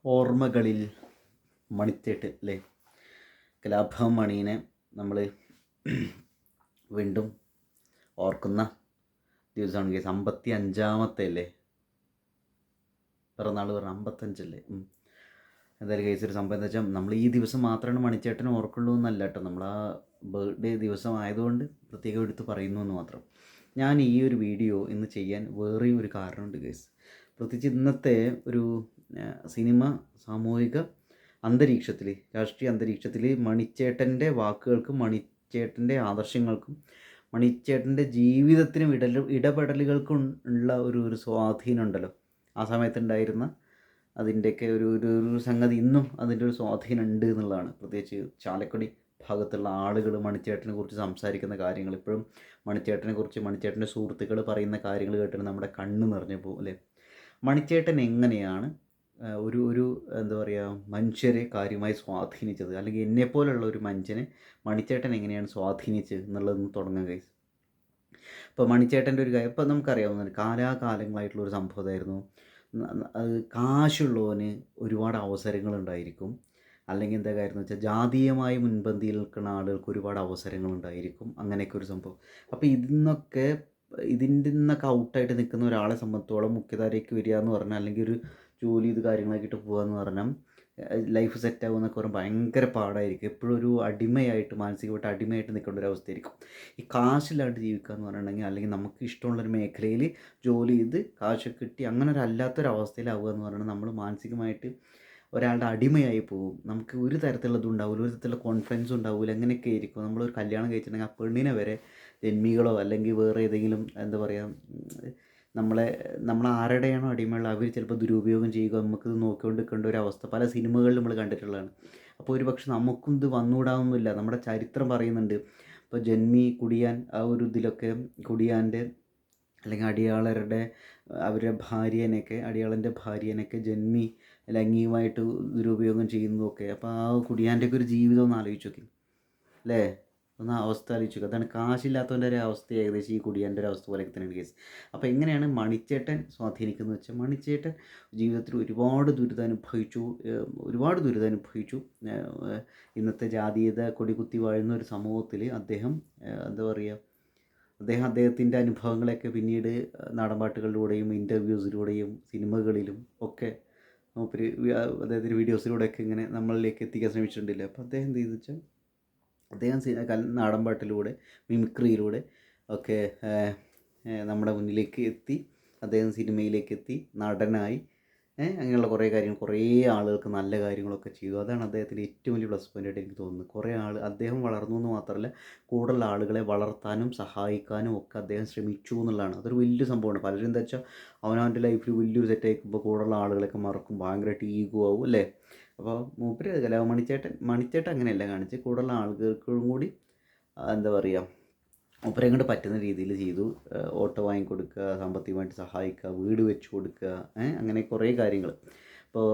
ഓർമ്മകളിൽ മണിത്തേട്ട് അല്ലേ? കലാഭവൻ മണീനെ നമ്മൾ വീണ്ടും ഓർക്കുന്ന ദിവസമാണ് കേസ്. 55-ാമത്തെ അല്ലേ പിറന്നാൾ പറഞ്ഞ? 55 എന്തായാലും കേസ് ഒരു സംഭവം എന്താ വെച്ചാൽ, നമ്മൾ ഈ ദിവസം മാത്രമാണ് മണിച്ചേട്ടനെ ഓർക്കുള്ളൂ എന്നല്ല കേട്ടോ, നമ്മൾ ആ ബർത്ത്ഡേ ദിവസം ആയതുകൊണ്ട് പ്രത്യേകം എടുത്ത് പറയുന്നു എന്ന് മാത്രം. ഞാൻ ഈ ഒരു വീഡിയോ ഇന്ന് ചെയ്യാൻ വേറെയും ഒരു കാരണമുണ്ട് കേസ്. പ്രത്യേകിച്ച് ഇന്നത്തെ ഒരു സിനിമ സാമൂഹിക അന്തരീക്ഷത്തിൽ, രാഷ്ട്രീയ അന്തരീക്ഷത്തിൽ മണിച്ചേട്ടൻ്റെ വാക്കുകൾക്കും മണിച്ചേട്ടൻ്റെ ആദർശങ്ങൾക്കും മണിച്ചേട്ടൻ്റെ ജീവിതത്തിനും ഇടപെടലുകൾക്കും ഉള്ള ഒരു സ്വാധീനം ഉണ്ടല്ലോ, ആ സമയത്തുണ്ടായിരുന്ന അതിൻ്റെയൊക്കെ ഒരു സംഗതി ഇന്നും അതിൻ്റെ ഒരു സ്വാധീനം ഉണ്ട് എന്നുള്ളതാണ്. പ്രത്യേകിച്ച് ചാലക്കുടി ഭാഗത്തുള്ള ആളുകൾ മണിച്ചേട്ടനെ കുറിച്ച് സംസാരിക്കുന്ന കാര്യങ്ങൾ, ഇപ്പോഴും മണിച്ചേട്ടനെ കുറിച്ച് മണിച്ചേട്ടൻ്റെ സുഹൃത്തുക്കൾ പറയുന്ന കാര്യങ്ങൾ കേട്ടിട്ട് നമ്മുടെ കണ്ണ് നിറഞ്ഞു പോകും അല്ലേ? മണിച്ചേട്ടൻ എങ്ങനെയാണ് ഒരു എന്താ പറയുക, മനുഷ്യരെ കാര്യമായി സ്വാധീനിച്ചത്, അല്ലെങ്കിൽ എന്നെപ്പോലുള്ള ഒരു മനുഷ്യനെ മണിച്ചേട്ടൻ എങ്ങനെയാണ് സ്വാധീനിച്ചത് എന്നുള്ളതൊന്ന് തുടങ്ങാൻ കഴിയും. ഇപ്പോൾ മണിച്ചേട്ടൻ്റെ ഒരു കാര്യം ഇപ്പോൾ നമുക്കറിയാവുന്നതാണ്, കാലാകാലങ്ങളായിട്ടുള്ളൊരു സംഭവമായിരുന്നു. അത് കാശുള്ളവന് ഒരുപാട് അവസരങ്ങളുണ്ടായിരിക്കും, അല്ലെങ്കിൽ എന്താ കാര്യം എന്ന് വെച്ചാൽ ജാതീയമായി മുൻപന്തിയിൽ നിൽക്കുന്ന ആളുകൾക്ക് ഒരുപാട് അവസരങ്ങളുണ്ടായിരിക്കും, അങ്ങനെയൊക്കെ ഒരു സംഭവം. അപ്പോൾ ഇതിൻ്റെ നിന്നൊക്കെ ഔട്ടായിട്ട് നിൽക്കുന്ന ഒരാളെ സംബന്ധിച്ചോളം മുഖ്യധാരയ്ക്ക് വരിക എന്ന് പറഞ്ഞാൽ, അല്ലെങ്കിൽ ഒരു ജോലി ഇത് കാര്യങ്ങളൊക്കെ ഇട്ട് പോകുക എന്ന് പറഞ്ഞാൽ ലൈഫ് സെറ്റ് ആകുമെന്നൊക്കെ പറഞ്ഞാൽ ഭയങ്കര പാടായിരിക്കും. എപ്പോഴും ഒരു അടിമയായിട്ട്, മാനസികമായിട്ട് അടിമയായിട്ട് നിൽക്കേണ്ട ഒരു അവസ്ഥയായിരിക്കും. ഈ കാശില്ലാണ്ട് ജീവിക്കുക എന്ന് പറഞ്ഞിട്ടുണ്ടെങ്കിൽ, അല്ലെങ്കിൽ നമുക്ക് ഇഷ്ടമുള്ളൊരു മേഖലയിൽ ജോലി ചെയ്ത് കാശ് കിട്ടി അങ്ങനെ ഒരു അല്ലാത്തൊരവസ്ഥയിലാവുക എന്ന് പറഞ്ഞാൽ നമ്മൾ മാനസികമായിട്ട് ഒരാളുടെ അടിമയായി പോകും. നമുക്ക് ഒരു തരത്തിലുള്ളതും ഉണ്ടാവില്ല, ഒരു തരത്തിലുള്ള കോൺഫിഡൻസും ഉണ്ടാവില്ല, അങ്ങനെയൊക്കെ ആയിരിക്കും. നമ്മളൊരു കല്യാണം കഴിച്ചിട്ടുണ്ടെങ്കിൽ ആ പെണ്ണിനെ വരെ ജന്മികളോ അല്ലെങ്കിൽ വേറെ ഏതെങ്കിലും എന്താ പറയുക, നമ്മളാരുടെയാണോ അടിമയുള്ള അവർ ചിലപ്പോൾ ദുരുപയോഗം ചെയ്യുക, നമുക്കിത് നോക്കിക്കൊണ്ട് നിൽക്കേണ്ട ഒരു അവസ്ഥ പല സിനിമകളിൽ നമ്മൾ കണ്ടിട്ടുള്ളതാണ്. അപ്പോൾ ഒരു പക്ഷെ നമുക്കും ഇത് വന്നുകൂടാവുന്നില്ല. നമ്മുടെ ചരിത്രം പറയുന്നുണ്ട്. ഇപ്പോൾ ജന്മി കുടിയാൻ ആ ഒരു ഇതിലൊക്കെ കുടിയാൻ്റെ അല്ലെങ്കിൽ അടിയാളരുടെ അവരുടെ അടിയാളൻ്റെ ഭാര്യേനെയൊക്കെ ജന്മി ലൈംഗികമായിട്ട് ദുരുപയോഗം ചെയ്യുന്നതൊക്കെ. അപ്പോൾ ആ കുടിയാൻ്റെയൊക്കെ ഒരു ജീവിതം ഒന്ന് ആലോചിച്ച് നോക്കി അല്ലേ? ഒന്ന് അവസ്ഥ ആലോചിച്ച് നോക്കുക. അതാണ് കാശില്ലാത്തവൻ്റെ ഒരു അവസ്ഥ, ഏകദേശം ഈ കുടിയാൻ്റെ ഒരു അവസ്ഥ പോലെയൊക്കെ തന്നെയാണ് കേസ്. അപ്പോൾ എങ്ങനെയാണ് മണിച്ചേട്ടൻ സ്വാധീനിക്കുന്നത് വെച്ചാൽ, മണിച്ചേട്ടൻ ജീവിതത്തിൽ ഒരുപാട് ദുരിതമനുഭവിച്ചു. ഇന്നത്തെ ജാതീയത കൊടികുത്തി വാഴുന്ന ഒരു സമൂഹത്തിൽ അദ്ദേഹം എന്താ പറയുക, അദ്ദേഹത്തിൻ്റെ അനുഭവങ്ങളൊക്കെ പിന്നീട് നാടൻപാട്ടുകളിലൂടെയും ഇൻ്റർവ്യൂസിലൂടെയും സിനിമകളിലും ഒക്കെ മൂപ്പര് അദ്ദേഹത്തിൻ്റെ വീഡിയോസിലൂടെയൊക്കെ ഇങ്ങനെ നമ്മളിലേക്ക് എത്തിക്കാൻ ശ്രമിച്ചിട്ടുണ്ടല്ലോ. അപ്പോൾ അദ്ദേഹം എന്ത് ചെയ്തു വെച്ചാൽ, അദ്ദേഹം നാടൻപാട്ടിലൂടെ മിമിക്രിയിലൂടെ ഒക്കെ നമ്മുടെ മുന്നിലേക്ക് എത്തി. അദ്ദേഹം സിനിമയിലേക്ക് എത്തി, നടനായി, അങ്ങനെയുള്ള കുറേ ആളുകൾക്ക് നല്ല കാര്യങ്ങളൊക്കെ ചെയ്തു. അതാണ് അദ്ദേഹത്തിൻ്റെ ഏറ്റവും വലിയ പ്ലസ് പോയിൻ്റായിട്ട് എനിക്ക് തോന്നുന്നത്. അദ്ദേഹം വളർന്നു എന്ന് മാത്രമല്ല, കൂടുതലുള്ള ആളുകളെ വളർത്താനും സഹായിക്കാനും ഒക്കെ അദ്ദേഹം ശ്രമിച്ചു എന്നുള്ളതാണ്. അതൊരു വലിയ സംഭവമാണ്. പലരും എന്താ വെച്ചാൽ അവനവൻ്റെ ലൈഫിൽ വലിയൊരു സെറ്റായിരിക്കുമ്പോൾ കൂടുതലുള്ള ആളുകളൊക്കെ മറക്കും, ഭയങ്കരമായിട്ട് ഈഗോ ആവും അല്ലേ? അപ്പോൾ മൂപ്പര് മണിച്ചേട്ടൻ അങ്ങനെയല്ല കാണിച്ച്, കൂടുതലുള്ള ആളുകൾക്കും കൂടി എന്താ പറയുക, മൂപ്പരെ കൊണ്ട് പറ്റുന്ന രീതിയിൽ ചെയ്തു. ഓട്ടോ വാങ്ങിക്കൊടുക്കുക, സാമ്പത്തികമായിട്ട് സഹായിക്കുക, വീട് വെച്ച് കൊടുക്കുക, അങ്ങനെ കുറേ കാര്യങ്ങൾ. ഇപ്പോൾ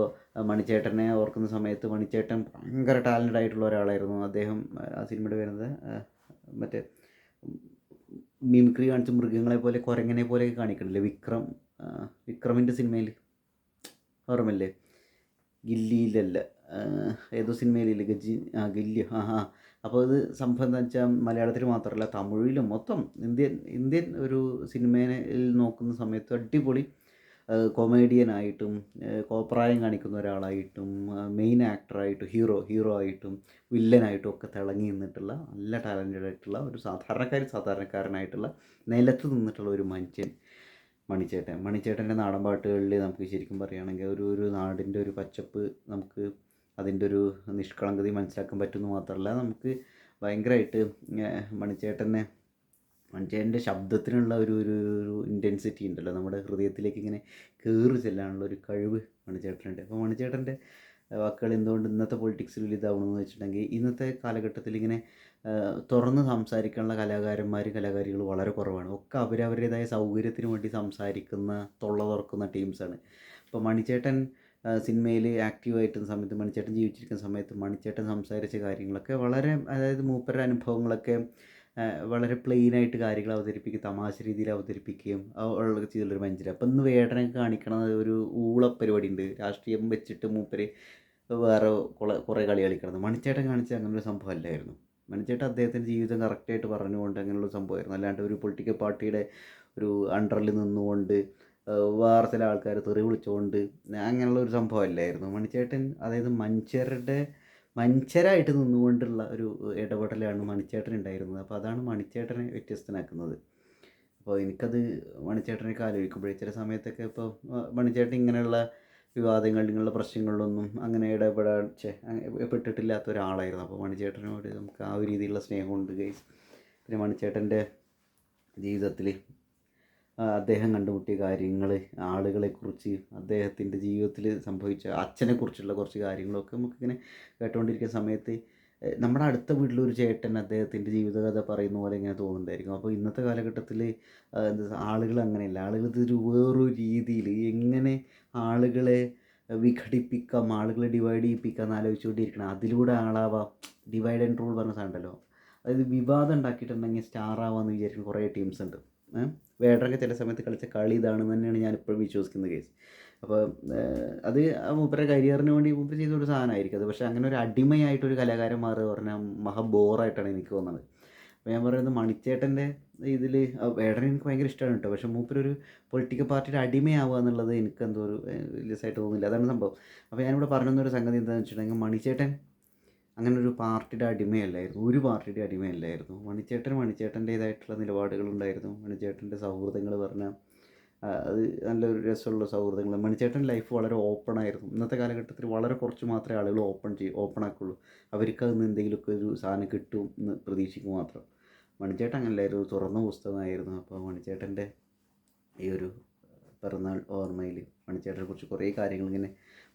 മണിച്ചേട്ടനെ ഓർക്കുന്ന സമയത്ത്, മണിച്ചേട്ടൻ ഭയങ്കര ടാലൻ്റ് ആയിട്ടുള്ള ഒരാളായിരുന്നു. അദ്ദേഹം ആ സിനിമയുടെ വരുന്നത് മറ്റേ മിമിക്രി കാണിച്ച് മൃഗങ്ങളെ പോലെ കുരങ്ങനെ പോലെയൊക്കെ കാണിക്കണില്ലേ, വിക്രമിൻ്റെ സിനിമയിൽ ഓർമ്മയില്ലേ? ഗില്ലിയിലല്ല, ഏതോ സിനിമയിലില്ല, ഗില്ലി. അപ്പോൾ ഇത് സംഭവം എന്താ വെച്ചാൽ, മലയാളത്തിൽ മാത്രമല്ല തമിഴിലും മൊത്തം ഇന്ത്യൻ ഒരു സിനിമയിൽ നോക്കുന്ന സമയത്ത് അടിപൊളി കൊമേഡിയനായിട്ടും കോപ്രായം കാണിക്കുന്ന ഒരാളായിട്ടും മെയിൻ ആക്ടറായിട്ടും ഹീറോ ആയിട്ടും വില്ലനായിട്ടും ഒക്കെ തിളങ്ങി നിന്നിട്ടുള്ള നല്ല ടാലൻറ്റഡ് ആയിട്ടുള്ള ഒരു സാധാരണക്കാരനായിട്ടുള്ള നിലത്ത് നിന്നിട്ടുള്ള ഒരു മനുഷ്യൻ മണിച്ചേട്ടൻ്റെ നാടൻ പാട്ടുകളിൽ നമുക്ക് ശരിക്കും പറയുകയാണെങ്കിൽ ഒരു നാടിൻ്റെ ഒരു പച്ചപ്പ്, നമുക്ക് അതിൻ്റെ ഒരു നിഷ്കളങ്കത മനസ്സിലാക്കാൻ പറ്റുമെന്ന് മാത്രമല്ല, നമുക്ക് ഭയങ്കരമായിട്ട് മണിച്ചേട്ടൻ്റെ ശബ്ദത്തിനുള്ള ഒരു ഇൻറ്റൻസിറ്റി ഉണ്ടല്ലോ, നമ്മുടെ ഹൃദയത്തിലേക്ക് ഇങ്ങനെ കയറി ചെല്ലാനുള്ള ഒരു കഴിവ് മണിച്ചേട്ടനുണ്ട്. അപ്പോൾ മണിച്ചേട്ടൻ്റെ വാക്കുകൾ എന്തുകൊണ്ട് ഇന്നത്തെ പൊളിറ്റിക്സിൽ ഇതാവണമെന്ന് വെച്ചിട്ടുണ്ടെങ്കിൽ, ഇന്നത്തെ കാലഘട്ടത്തിൽ ഇങ്ങനെ തുറന്ന് സംസാരിക്കാനുള്ള കലാകാരികൾ വളരെ കുറവാണ്. ഒക്കെ അവരവരുടേതായ സൗകര്യത്തിന് വേണ്ടി സംസാരിക്കുന്ന, തൊള്ള തുറക്കുന്ന ടീംസാണ്. ഇപ്പോൾ മണിച്ചേട്ടൻ സിനിമയിൽ ആക്റ്റീവായിട്ടുന്ന സമയത്ത്, മണിച്ചേട്ടൻ ജീവിച്ചിരിക്കുന്ന സമയത്ത് മണിച്ചേട്ടൻ സംസാരിച്ച കാര്യങ്ങളൊക്കെ വളരെ, അതായത് മൂപ്പരുടെ അനുഭവങ്ങളൊക്കെ വളരെ പ്ലെയിനായിട്ട് കാര്യങ്ങൾ അവതരിപ്പിക്കുക, തമാശ രീതിയിൽ അവതരിപ്പിക്കുകയും ഉള്ളതൊക്കെ ചെയ്തുള്ളൊരു മനുഷ്യർ. അപ്പം ഇന്ന് വേടനൊക്കെ കാണിക്കണത് ഒരു ഊള പരിപാടി ഉണ്ട്, രാഷ്ട്രീയം വെച്ചിട്ട് മൂപ്പര് വേറെ കുറേ കളി കളിക്കണത്. മണിച്ചേട്ടൻ കാണിച്ച അങ്ങനൊരു സംഭവം അല്ലായിരുന്നു. മണിച്ചേട്ടൻ അദ്ദേഹത്തിൻ്റെ ജീവിതം കറക്റ്റായിട്ട് പറഞ്ഞുകൊണ്ട് അങ്ങനെയുള്ള സംഭവമായിരുന്നു. അല്ലാണ്ട് ഒരു പൊളിറ്റിക്കൽ പാർട്ടിയുടെ ഒരു അണ്ടറിൽ നിന്നുകൊണ്ട് വേറെ ചില ആൾക്കാർ തെറി വിളിച്ചുകൊണ്ട് അങ്ങനെയുള്ള ഒരു സംഭവമല്ലായിരുന്നു മണിച്ചേട്ടൻ. അതായത് മനുഷ്യരായിട്ട് നിന്നുകൊണ്ടുള്ള ഒരു ഇടപെടലാണ് മണിച്ചേട്ടൻ ഉണ്ടായിരുന്നത്. അപ്പോൾ അതാണ് മണിച്ചേട്ടനെ വ്യത്യസ്തനാക്കുന്നത്. അപ്പോൾ എനിക്കത് മണിച്ചേട്ടനൊക്കെ ആലോചിക്കുമ്പോഴേ ചില സമയത്തൊക്കെ ഇപ്പോൾ മണിച്ചേട്ടൻ ഇങ്ങനെയുള്ള വിവാദങ്ങൾ, ഇങ്ങനെയുള്ള പ്രശ്നങ്ങളിലൊന്നും അങ്ങനെ പെട്ടിട്ടില്ലാത്ത ഒരാളായിരുന്നു. അപ്പോൾ മണിച്ചേട്ടനോട് നമുക്ക് ആ ഒരു രീതിയിലുള്ള സ്നേഹമുണ്ട് ഗൈസ്. പിന്നെ മണിച്ചേട്ടൻ്റെ ജീവിതത്തിൽ അദ്ദേഹം കണ്ടുമുട്ടിയ കാര്യങ്ങൾ, ആളുകളെക്കുറിച്ച്, അദ്ദേഹത്തിൻ്റെ ജീവിതത്തിൽ സംഭവിച്ച അച്ഛനെക്കുറിച്ചുള്ള കുറച്ച് കാര്യങ്ങളൊക്കെ നമുക്കിങ്ങനെ കേട്ടുകൊണ്ടിരിക്കുന്ന സമയത്ത് നമ്മുടെ അടുത്ത വീട്ടിലൊരു ചേട്ടൻ അദ്ദേഹത്തിൻ്റെ ജീവിതകഥ പറയുന്ന പോലെ ഇങ്ങനെ തോന്നുന്നുണ്ടായിരിക്കും. അപ്പോൾ ഇന്നത്തെ കാലഘട്ടത്തിൽ ആളുകൾ അങ്ങനെയല്ല. ആളുകൾ ഇതൊരു വേറൊരു രീതിയിൽ എങ്ങനെ ആളുകളെ വിഘടിപ്പിക്കാം, ആളുകളെ ഡിവൈഡ് ചെയ്യിപ്പിക്കാം എന്ന് ആലോചിച്ചുകൊണ്ടിരിക്കണം. അതിലൂടെ ആളാവാം, ഡിവൈഡ് ആൻഡ് റൂൾ പറഞ്ഞ സാധനമുണ്ടല്ലോ, അതായത് വിവാദം ഉണ്ടാക്കിയിട്ടുണ്ടെങ്കിൽ സ്റ്റാർ ആവാമെന്ന് വിചാരിക്കുന്ന കുറേ ടീംസ് ഉണ്ട്. വേടനൊക്കെ ചില സമയത്ത് കളിച്ച കളി ഇതാണെന്ന് തന്നെയാണ് ഞാനിപ്പോഴും വിശ്വസിക്കുന്ന കേസ്. അപ്പോൾ അത് മൂപ്പരുടെ കരിയറിന് വേണ്ടി മൂപ്പർ ചെയ്തൊരു സാധനമായിരിക്കും അത്. പക്ഷേ അങ്ങനെ ഒരു അടിമയായിട്ടൊരു കലാകാരൻ മാറുക പറഞ്ഞാൽ മഹാ ബോറായിട്ടാണ് എനിക്ക് തോന്നുന്നത്. അപ്പോൾ ഞാൻ പറയുന്നത് മണിച്ചേട്ടൻ്റെ ഇതിൽ വേടനെ എനിക്ക് ഭയങ്കര ഇഷ്ടമാണ് കേട്ടോ. പക്ഷേ മൂപ്പരൊരു പൊളിറ്റിക്കൽ പാർട്ടിയുടെ അടിമയാവുക എന്നുള്ളത് എനിക്കെന്തോ ഒരു വലിയസായിട്ട് തോന്നുന്നില്ല. അതാണ് സംഭവം. അപ്പോൾ ഞാനിവിടെ പറഞ്ഞൊരു സംഗതി എന്താണെന്ന് വെച്ചിട്ടുണ്ടെങ്കിൽ മണിച്ചേട്ടൻ അങ്ങനെ ഒരു പാർട്ടിയുടെ അടിമയല്ലായിരുന്നു, ഒരു പാർട്ടിയുടെ അടിമയല്ലായിരുന്നു. മണിച്ചേട്ടൻ്റേതായിട്ടുള്ള നിലപാടുകളുണ്ടായിരുന്നു. മണിച്ചേട്ടൻ്റെ സൗഹൃദങ്ങൾ പറഞ്ഞാൽ അത് നല്ലൊരു രസമുള്ള സൗഹൃദങ്ങൾ. മണിച്ചേട്ടൻ ലൈഫ് വളരെ ഓപ്പൺ ആയിരുന്നു. ഇന്നത്തെ കാലഘട്ടത്തിൽ വളരെ കുറച്ച് മാത്രമേ ആളുകൾ ഓപ്പൺ ആക്കുള്ളൂ. അവർക്ക് അതിൽ നിന്ന് എന്തെങ്കിലുമൊക്കെ ഒരു സാധനം കിട്ടും എന്ന് പ്രതീക്ഷിക്കും മാത്രം. മണിച്ചേട്ടൻ അങ്ങനെയല്ലായിരുന്നു, തുറന്ന പുസ്തകമായിരുന്നു. അപ്പോൾ മണിച്ചേട്ടൻ്റെ ഈ ഒരു പിറന്നാൾ ഓർമ്മയിൽ മണിച്ചേട്ടനെ കുറിച്ച് കുറേ കാര്യങ്ങൾ ഇങ്ങനെ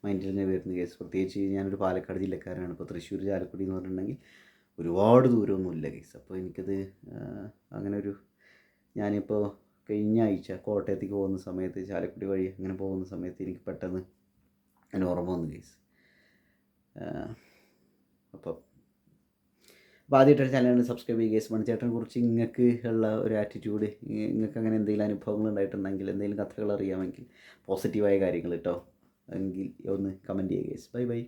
മൈൻഡിൽ ഇങ്ങനെ വരുന്ന കേസ്. പ്രത്യേകിച്ച് ഞാനൊരു പാലക്കാട് ജില്ലക്കാരനാണ്. ഇപ്പോൾ തൃശ്ശൂർ ചാലക്കുടി എന്ന് പറഞ്ഞിട്ടുണ്ടെങ്കിൽ ഒരുപാട് ദൂരമൊന്നുമില്ല കേസ്. അപ്പോൾ എനിക്കത് അങ്ങനെ ഒരു ഞാനിപ്പോൾ കഴിഞ്ഞ ആഴ്ച കോട്ടയത്തേക്ക് പോകുന്ന സമയത്ത് ചാലക്കുടി വഴി അങ്ങനെ പോകുന്ന സമയത്ത് എനിക്ക് പെട്ടെന്ന് അങ്ങനെ ഓർമ്മ വന്നു കേസ്. അപ്പോൾ ആദ്യമായിട്ടാണ് ചാനൽ സബ്സ്ക്രൈബ് ചെയ്യുക കേസ്. മണിച്ചേട്ടനെ കുറിച്ച് നിങ്ങൾക്ക് ഉള്ള ഒരു ആറ്റിറ്റ്യൂഡ്, നിങ്ങൾക്ക് അങ്ങനെ എന്തെങ്കിലും അനുഭവങ്ങൾ ഉണ്ടായിട്ടുണ്ടെങ്കിൽ, എന്തെങ്കിലും കഥകൾ അറിയാമെങ്കിൽ, പോസിറ്റീവായ കാര്യങ്ങൾ കേട്ടോ എങ്കിൽ ഒന്ന് കമൻറ്റ് ചെയ്യുക കേസ്. Bye bye.